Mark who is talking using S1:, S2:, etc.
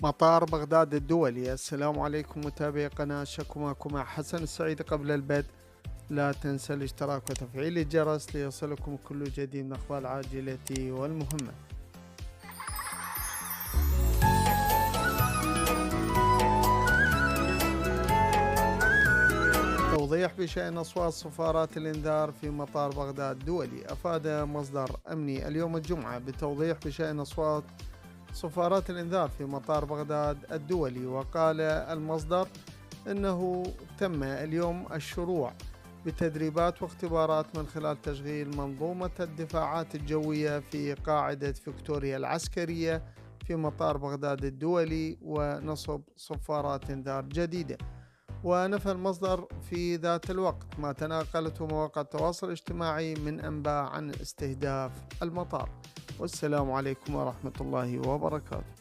S1: مطار بغداد الدولي. السلام عليكم متابعي قناة شكوماكم مع حسن السعيد. قبل البدء لا تنسى الاشتراك وتفعيل الجرس ليصلكم كل جديد من الأخبار العاجلة والمهمة. توضيح بشأن أصوات صفارات الإنذار في مطار بغداد الدولي. أفاد مصدر أمني اليوم الجمعة بتوضيح بشأن أصوات صفارات الإنذار في مطار بغداد الدولي، وقال المصدر إنه تم اليوم الشروع بتدريبات واختبارات من خلال تشغيل منظومة الدفاعات الجوية في قاعدة فيكتوريا العسكرية في مطار بغداد الدولي ونصب صفارات إنذار جديدة. ونفى المصدر في ذات الوقت ما تناقلته مواقع التواصل الاجتماعي من أنباء عن استهداف المطار. والسلام عليكم ورحمة الله وبركاته.